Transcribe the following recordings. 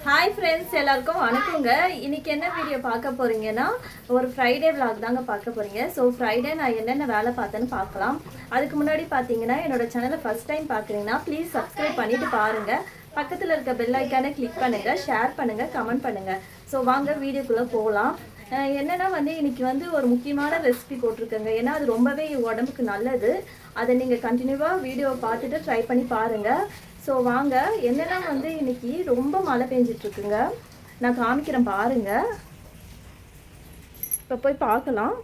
Hi friends, எல்லாருக்கும் வணக்கங்க. இன்னைக்கு என்ன வீடியோ பார்க்க போறீங்கன்னா, ஒரு ஃப்ரைடே vlog தாங்க பார்க்க போறீங்க. ஸோ ஃப்ரைடே நான் என்னென்ன வேலை பார்த்தேன்னு பார்க்கலாம். அதுக்கு முன்னாடி பார்த்தீங்கன்னா, என்னோட சேனலை ஃபர்ஸ்ட் டைம் பார்க்குறீங்கன்னா ப்ளீஸ் சப்ஸ்கிரைப் பண்ணிட்டு பாருங்க. பக்கத்தில் இருக்க பெல் ஐக்கானை கிளிக் பண்ணுங்க, ஷேர் பண்ணுங்க, கமெண்ட் பண்ணுங்க. ஸோ வாங்க வீடியோக்குள்ளே போகலாம். என்னன்னா இன்னைக்கு ஒரு முக்கியமான ரெசிபி போட்டிருக்கேங்க. ஏன்னா அது ரொம்பவே உடம்புக்கு நல்லது. அதை நீங்கள் கண்டினியூவாக வீடியோவை பார்த்துட்டு ட்ரை பண்ணி பாருங்கள். ஸோ வாங்க, என்னென்னா இன்னைக்கு ரொம்ப மழை பெஞ்சிட்ருக்குங்க. நான் காமிக்கிறேன் பாருங்க. இப்போ போய் பார்க்கலாம்.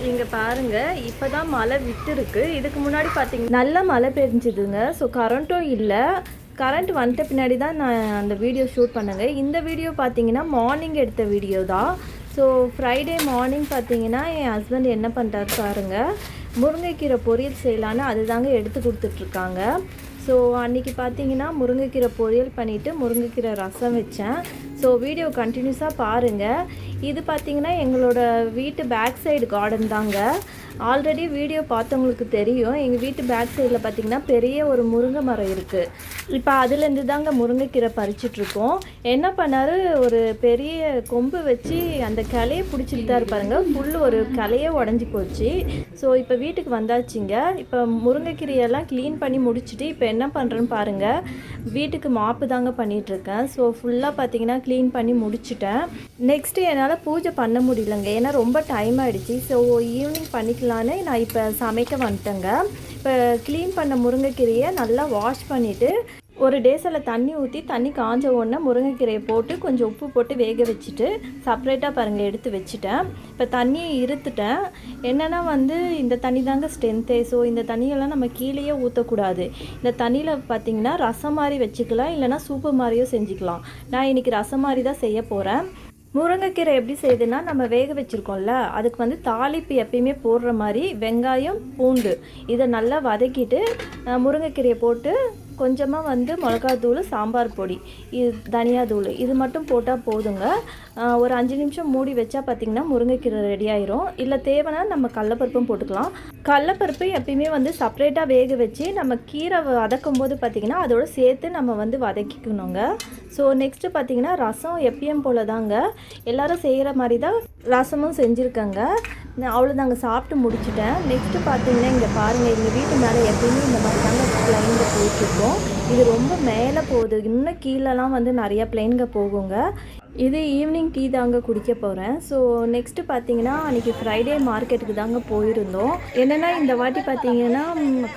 இங்கே பாருங்க, இப்போ தான் மழை விட்டு இருக்கு. இதுக்கு முன்னாடி பார்த்தீங்கன்னா நல்ல மழை பெஞ்சுதுங்க. ஸோ கரண்ட்டும் இல்லை. கரண்ட் வந்துட்ட பின்னாடி தான் நான் அந்த வீடியோ ஷூட் பண்ணேங்க. இந்த வீடியோ பார்த்தீங்கன்னா மார்னிங் எடுத்த வீடியோ தான். ஸோ ஃப்ரைடே மார்னிங் பார்த்தீங்கன்னா என் ஹஸ்பண்ட் என்ன பண்ணுறாரு பாருங்கள், முருங்கைக்கீரை பொரியல் செய்யலான்னு அதுதாங்க எடுத்து கொடுத்துட்ருக்காங்க. ஸோ அன்றைக்கி பார்த்தீங்கன்னா முருங்கைக்கீரை பொரியல் பண்ணிவிட்டு முருங்கைக்கீரை ரசம் வச்சேன். ஸோ வீடியோ கண்டினியூஸாக பாருங்கள். இது பார்த்திங்கன்னா எங்களோட வீட்டு பேக் சைடு கார்டன் தாங்க. ஆல்ரெடி வீடியோ பார்த்தவங்களுக்கு தெரியும். எங்கள் வீட்டு பேக் சைடில் பார்த்திங்கன்னா பெரிய ஒரு முருங்கை மரம் இருக்குது. இப்போ அதுலேருந்து தாங்க முருங்கைக்கீரை பறிச்சிட்ருக்கோம். என்ன பண்ணார், ஒரு பெரிய கொம்பு வச்சு அந்த கிளையை பிடிச்சிட்டு தான் இருப்பாருங்க. ஃபுல்லு ஒரு கிளையே உடஞ்சி போச்சு. ஸோ இப்போ வீட்டுக்கு வந்தாச்சுங்க. இப்போ முருங்கைக்கீரையெல்லாம் க்ளீன் பண்ணி முடிச்சுட்டு இப்போ என்ன பண்ணுறேன்னு பாருங்கள். வீட்டுக்கு மாப்பு தாங்க பண்ணிகிட்ருக்கேன். ஸோ ஃபுல்லாக பார்த்திங்கன்னா க்ளீன் பண்ணி முடிச்சுட்டேன். நெக்ஸ்ட்டு என்னால் பூஜை பண்ண முடியலங்க. ஏன்னா ரொம்ப டைம் ஆகிடுச்சு. ஸோ ஈவினிங் பண்ணிக்கலான்னு நான் இப்போ சமைக்க வந்துட்டேங்க. இப்போ க்ளீன் பண்ண முருங்கைக்கீரையை நல்லா வாஷ் பண்ணிவிட்டு ஒரு டேஸில் தண்ணி ஊற்றி தண்ணி காஞ்ச உடனே முருங்கைக்கீரையை போட்டு கொஞ்சம் உப்பு போட்டு வேக வச்சுட்டு செப்ரேட்டாக பாருங்கள் எடுத்து வச்சுட்டேன். இப்போ தண்ணியை இருத்துட்டேன். என்னென்னா இந்த தண்ணி தாங்க ஸ்ட்ரென்த்தே. ஸோ இந்த தண்ணியெல்லாம் நம்ம கீழேயே ஊற்றக்கூடாது. இந்த தண்ணியில் பார்த்திங்கன்னா ரசம் மாதிரி வச்சுக்கலாம், இல்லைனா சூப்பு மாதிரியும் செஞ்சுக்கலாம். நான் இன்றைக்கி ரசம் மாதிரி தான் செய்ய போகிறேன். முருங்கைக்கீரை எப்படி செய்யுதுன்னா, நம்ம வேக வச்சுருக்கோம்ல, அதுக்கு தாளிப்பு எப்பயுமே போடுற மாதிரி வெங்காயம் பூண்டு இதை நல்லா வதக்கிட்டு முருங்கைக்கீரையை போட்டு கொஞ்சமாக மிளகாத்தூள், சாம்பார் பொடி, இது தனியாத்தூள் இது மட்டும் போட்டால் போதுங்க. ஒரு 5 நிமிஷம் மூடி வச்சா பார்த்திங்கன்னா முருங்கைக்கீரை ரெடி ஆயிரும். இல்லை தேவைன்னா நம்ம கடலப்பருப்பும் போட்டுக்கலாம். கடலப்பருப்பு எப்பயுமே செப்ரேட்டாக வேக வச்சு நம்ம கீரை வதக்கும் போது பார்த்திங்கன்னா அதோடு சேர்த்து நம்ம வதக்கிக்கணுங்க. ஸோ நெக்ஸ்ட்டு பார்த்திங்கன்னா ரசம் எப்பயும் போல் தாங்க எல்லோரும் செய்கிற மாதிரி தான் ரசமும் செஞ்சுருக்கேங்க. நான் அவ்வளோதாங்க, சாப்பிட்டு முடிச்சுட்டேன். நெக்ஸ்ட்டு பார்த்திங்கன்னா இங்கே பாருங்கள், எங்கள் வீட்டு மேலே எப்பயுமே இந்த மாதிரி தாங்க பிளைன்கள் போயிட்டுருக்கோம். இது ரொம்ப மேலே போகுது. இன்னும் கீழெல்லாம் நிறையா பிளைன்கள் போகுங்க. இது ஈவினிங் டீ தாங்க குடிக்க போகிறேன். ஸோ நெக்ஸ்ட்டு பார்த்தீங்கன்னா அன்றைக்கி ஃப்ரைடே மார்க்கெட்டுக்கு தாங்க போயிருந்தோம். என்னென்னா இந்த வாட்டி பார்த்தீங்கன்னா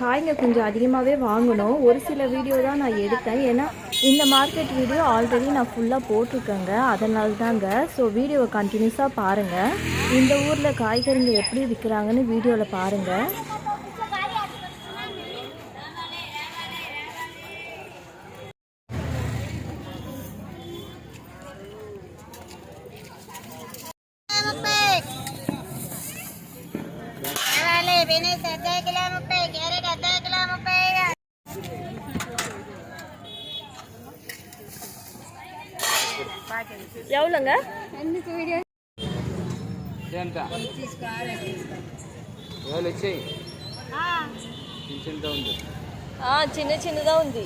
காய்ங்க கொஞ்சம் அதிகமாகவே வாங்கணும். ஒரு சில வீடியோ தான் நான் எடுத்தேன். ஏன்னா இந்த மார்க்கெட் வீடியோ ஆல்ரெடி நான் ஃபுல்லாக போட்டிருக்கேங்க, அதனால தாங்க. ஸோ வீடியோவை கண்டினியூஸாக பாருங்கள். இந்த ஊரில் காய்கறிங்க எப்படி விற்கிறாங்கன்னு வீடியோவில் பாருங்கள். எவ்வளோங்க? చిన్న చిన్నదా ఉంది.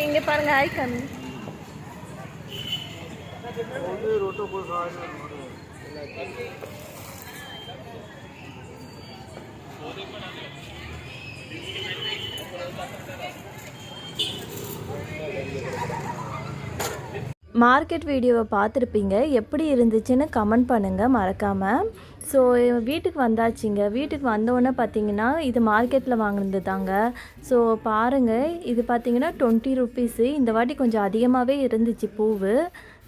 இங்கே பாருங்க, ஹாய் கம்மி. மார்க்கெட் வீடியோவை பார்த்துருப்பீங்க. எப்படி இருந்துச்சுன்னு கமெண்ட் பண்ணுங்கள் மறக்காமல். ஸோ வீட்டுக்கு வந்தாச்சுங்க. வீட்டுக்கு வந்தோடனே பார்த்தீங்கன்னா இது மார்க்கெட்டில் வாங்கினது தாங்க. ஸோ பாருங்கள், இது பார்த்தீங்கன்னா 20 ருபீஸு. இந்த வாட்டி கொஞ்சம் அதிகமாகவே இருந்துச்சு பூவு.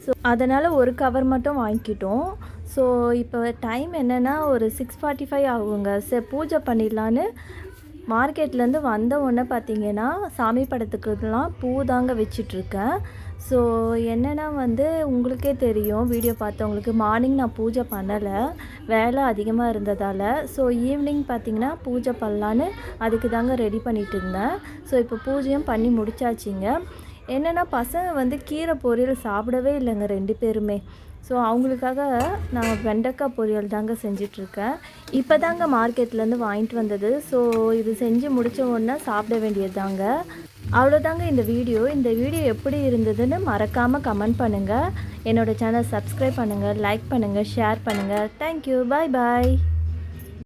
ஸோ அதனால் ஒரு கவர் மட்டும் வாங்கிக்கிட்டோம். ஸோ இப்போ டைம் என்னென்னா ஒரு 6:45 ஆகுங்க. பூஜை பண்ணிடலான்னு மார்க்கெட்லேருந்து வந்த உடனே பார்த்தீங்கன்னா சாமி படத்துக்குலாம் பூ தாங்க வச்சிட்ருக்கேன். ஸோ என்னென்னா வந்து உங்களுக்கே தெரியும், வீடியோ பார்த்தவங்களுக்கு மார்னிங் நான் பூஜை பண்ணலை, வேலை அதிகமாக இருந்ததால். ஸோ ஈவினிங் பார்த்திங்கன்னா பூஜை பண்ணலான்னு அதுக்கு தாங்க ரெடி பண்ணிகிட்டு இருந்தேன். ஸோ இப்போ பூஜையும் பண்ணி முடிச்சாச்சுங்க. என்னென்னா பசங்க வந்து கீரை பொரியல் சாப்பிடவே இல்லைங்க 2 பேருமே. ஸோ அவங்களுக்காக நான் வெண்டைக்காய் பொரியல் தாங்க செஞ்சிட்ருக்கேன். இப்போ தாங்க மார்க்கெட்லேருந்து வாங்கிட்டு வந்தது. ஸோ இது செஞ்சு முடித்த உடனே சாப்பிட வேண்டியது தாங்க. அவ்வளோதாங்க இந்த வீடியோ. இந்த வீடியோ எப்படி இருந்ததுன்னு மறக்காமல் கமெண்ட் பண்ணுங்கள். என்னோடய சேனல் சப்ஸ்கிரைப் பண்ணுங்கள், லைக் பண்ணுங்கள், ஷேர் பண்ணுங்கள். தேங்க்யூ. பாய் பாய்.